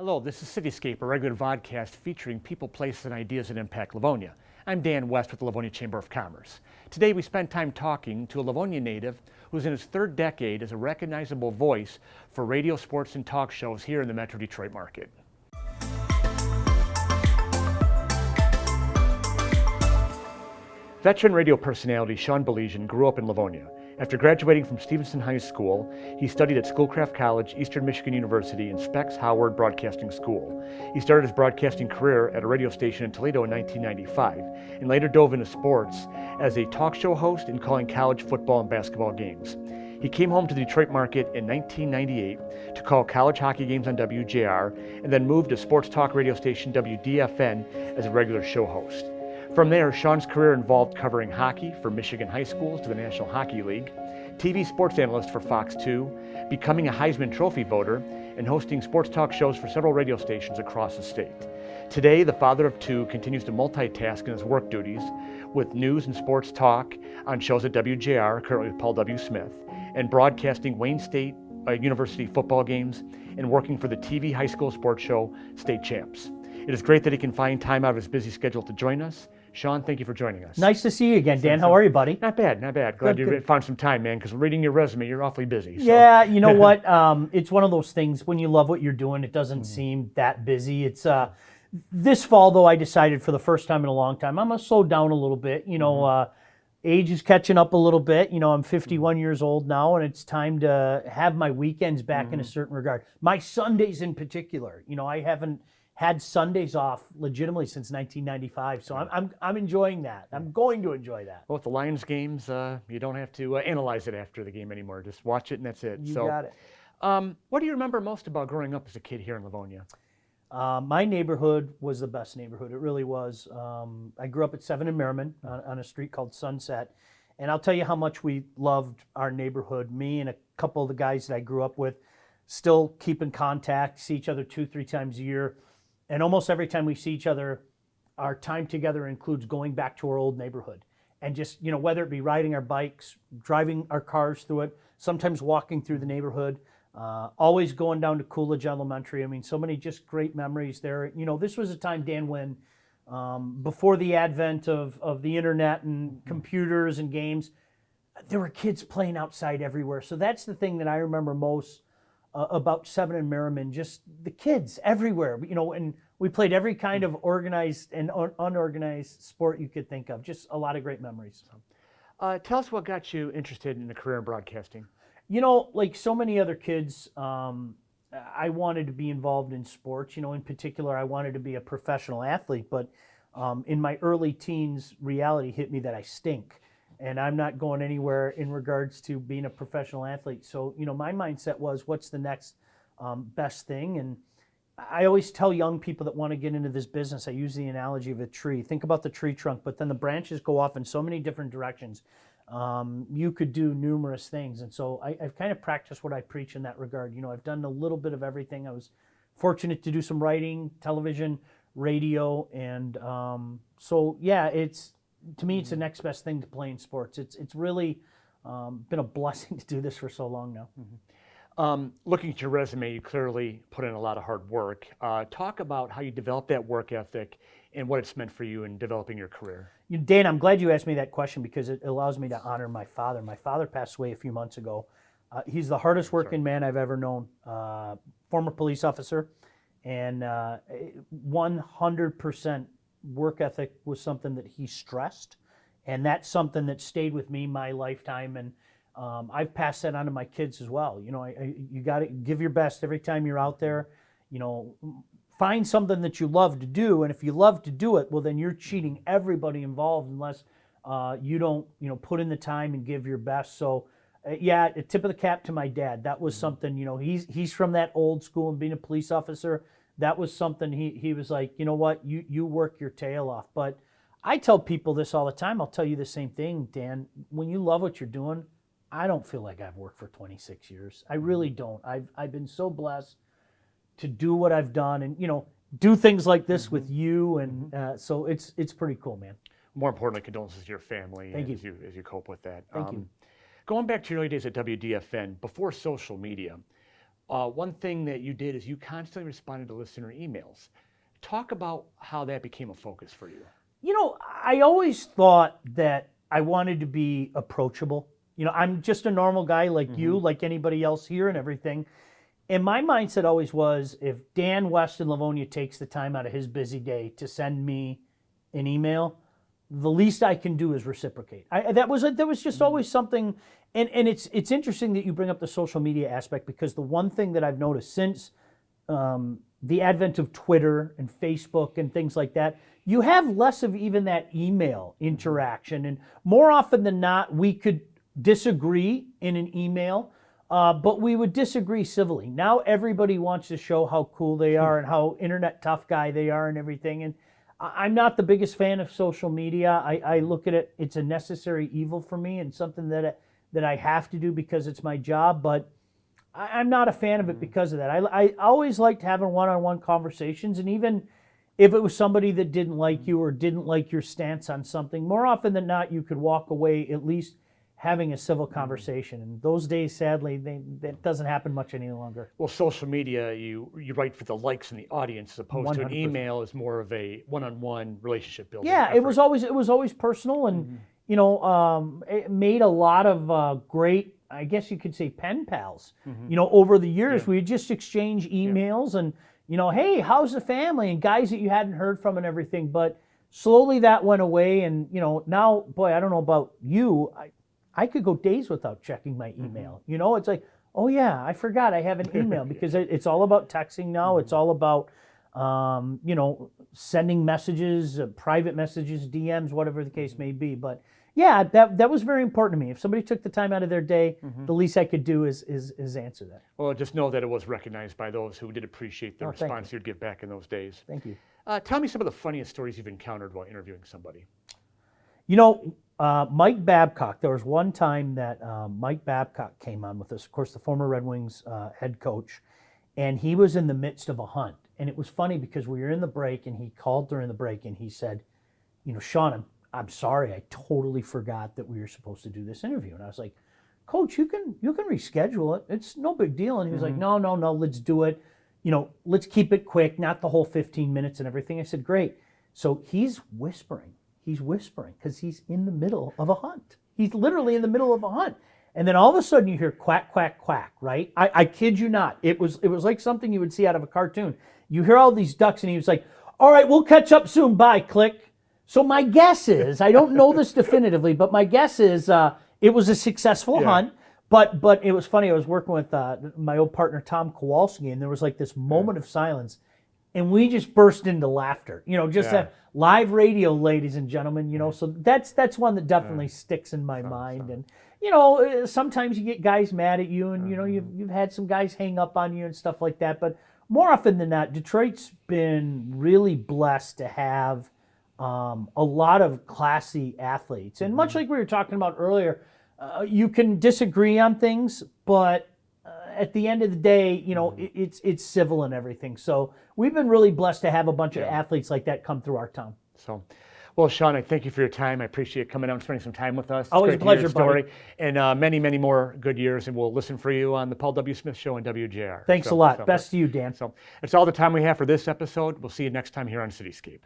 Hello, this is CityScape, a regular vodcast featuring people, places, and ideas that impact Livonia. I'm Dan West with the Livonia Chamber of Commerce. Today we spent time talking to a Livonia native who's in his third decade as a recognizable voice for radio, sports, and talk shows here in the Metro Detroit market. Veteran radio personality Sean Baligian grew up in Livonia. After graduating from Stevenson High School, he studied at Schoolcraft College, Eastern Michigan University, and Specs Howard Broadcasting School. He started his broadcasting career at a radio station in Toledo in 1995, and later dove into sports as a talk show host and calling college football and basketball games. He came home to the Detroit market in 1998 to call college hockey games on WJR, and then moved to sports talk radio station WDFN as a regular show host. From there, Sean's career involved covering hockey for Michigan high schools to the National Hockey League, TV sports analyst for Fox 2, becoming a Heisman Trophy voter, and hosting sports talk shows for several radio stations across the state. Today, the father of two continues to multitask in his work duties with news and sports talk on shows at WJR, currently with Paul W. Smith, and broadcasting Wayne State University football games and working for the TV high school sports show State Champs. It is great that he can find time out of his busy schedule to join us. Sean, thank you for joining us. Nice to see you again, Dan. How are you, buddy? Not bad, not bad. Glad you found some time, man, because reading your resume, you're awfully busy. So. Yeah, you know what? It's one of those things, when you love what you're doing, it doesn't seem that busy. It's this fall, though, I decided for the first time in a long time, I'm going to slow down a little bit. You know, age is catching up a little bit. You know, I'm 51 years old now, and it's time to have my weekends back in a certain regard. My Sundays in particular. You know, I haven't had Sundays off legitimately since 1995, so I'm enjoying that. I'm going to enjoy that. Well, with the Lions games, you don't have to analyze it after the game anymore. Just watch it, and that's it. You got it. What do you remember most about growing up as a kid here in Livonia? My neighborhood was the best neighborhood. It really was. I grew up at 7 in Merriman on a street called Sunset, and I'll tell you how much we loved our neighborhood. Me and a couple of the guys that I grew up with still keep in contact, see each other 2-3 times a year. And almost every time we see each other, our time together includes going back to our old neighborhood. And just, you know, whether it be riding our bikes, driving our cars through it, sometimes walking through the neighborhood, always going down to Coolidge Elementary. I mean, so many just great memories there. You know, this was a time, Dan, when before the advent of the internet and computers and games, there were kids playing outside everywhere. So that's the thing that I remember most about 7 in Merriman, just the kids everywhere, you know, and we played every kind of organized and unorganized sport you could think of. Just a lot of great memories. Tell us what got you interested in a career in broadcasting. You know, like so many other kids, I wanted to be involved in sports. You know, in particular, I wanted to be a professional athlete, but in my early teens, reality hit me that I stink. And I'm not going anywhere in regards to being a professional athlete. So, you know, my mindset was, what's the next best thing? And I always tell young people that want to get into this business, I use the analogy of a tree. Think about the tree trunk, but then the branches go off in so many different directions. You could do numerous things. And so I've kind of practiced what I preach in that regard. You know, I've done a little bit of everything. I was fortunate to do some writing, television, radio. And so, yeah, to me, it's the next best thing to playing sports. It's really been a blessing to do this for so long now. Looking at your resume, you clearly put in a lot of hard work. Talk about how you developed that work ethic and what it's meant for you in developing your career. Dan, I'm glad you asked me that question because it allows me to honor my father. My father passed away a few months ago. He's the hardest working man I've ever known. Former police officer, and 100% work ethic was something that he stressed, and that's something that stayed with me my lifetime, and I've passed that on to my kids as well. You know, you got to give your best every time you're out there. You know, find something that you love to do, and if you love to do it, well, then you're cheating everybody involved unless you don't, you know, put in the time and give your best. So yeah, a tip of the cap to my dad. That was something, you know, he's from that old school, and being a police officer, that was something he was like, you know what, you work your tail off. But I tell people this all the time. I'll tell you the same thing, Dan. When you love what you're doing, I don't feel like I've worked for 26 years. I really don't. I've been so blessed to do what I've done, and, you know, do things like this with you, and so it's pretty cool, man. More importantly, condolences to your family as you cope with that. Thank you. Going back to your early days at WDFN, before social media, one thing that you did is you constantly responded to listener emails. Talk about how that became a focus for you. You know, I always thought that I wanted to be approachable. You know, I'm just a normal guy like you, like anybody else here and everything. And my mindset always was, if Dan West in Livonia takes the time out of his busy day to send me an email, the least I can do is reciprocate. That was just always something. And it's interesting that you bring up the social media aspect, because the one thing that I've noticed since the advent of Twitter and Facebook and things like that, you have less of even that email interaction. And more often than not, we could disagree in an email, but we would disagree civilly. Now everybody wants to show how cool they are and how internet tough guy they are and everything. And I'm not the biggest fan of social media. I look at it, it's a necessary evil for me and something that I have to do because it's my job, but I'm not a fan of it because of that. I always liked having one-on-one conversations, and even if it was somebody that didn't like you or didn't like your stance on something, more often than not, you could walk away at least having a civil conversation. And those days, sadly, that doesn't happen much any longer. Well, social media, you write for the likes and the audience, as opposed to an 100%. Email is more of a one-on-one relationship building. Yeah, effort. it was always personal, and you know, it made a lot of great, I guess you could say, pen pals. You know, over the years, we would just exchange emails and, you know, hey, how's the family? And guys that you hadn't heard from and everything. But slowly that went away. And, you know, now, boy, I don't know about you. I could go days without checking my email. You know, it's like, oh, yeah, I forgot I have an email, because it's all about texting now. It's all about, you know, sending messages, private messages, DMs, whatever the case may be. But yeah, that was very important to me. If somebody took the time out of their day, the least I could do is answer that. Well, just know that it was recognized by those who did appreciate the Oh, thank response you'd give back in those days. Thank you. Tell me some of the funniest stories you've encountered while interviewing somebody. You know, Mike Babcock, there was one time that Mike Babcock came on with us, of course, the former Red Wings head coach, and he was in the midst of a hunt. And it was funny because we were in the break, and he called during the break, and he said, you know, Sean, I'm sorry, I totally forgot that we were supposed to do this interview. And I was like, Coach, you can reschedule it. It's no big deal. And he was like, no, let's do it. You know, let's keep it quick, not the whole 15 minutes and everything. I said, great. So he's whispering because he's in the middle of a hunt. He's literally in the middle of a hunt. And then all of a sudden you hear quack, quack, quack, right? I kid you not. It was like something you would see out of a cartoon. You hear all these ducks, and he was like, all right, we'll catch up soon. Bye, click. So my guess is, I don't know this definitively, but my guess is it was a successful hunt. But it was funny. I was working with my old partner, Tom Kowalski, and there was like this moment of silence, and we just burst into laughter. You know, just live radio, ladies and gentlemen. You know, so that's one that definitely sticks in my mind. And you know, sometimes you get guys mad at you, and you know, you've had some guys hang up on you and stuff like that. But more often than not, Detroit's been really blessed to have a lot of classy athletes. And much like we were talking about earlier, you can disagree on things, but at the end of the day, you know, it's civil and everything. So we've been really blessed to have a bunch of athletes like that come through our town. So, well, Sean, I thank you for your time. I appreciate coming out and spending some time with us. It's Always great a pleasure, to hear your story. buddy. And many, many more good years, and we'll listen for you on the Paul W. Smith Show on WJR. Thanks a lot. Best to you, Dan. So that's all the time we have for this episode. We'll see you next time here on CityScape.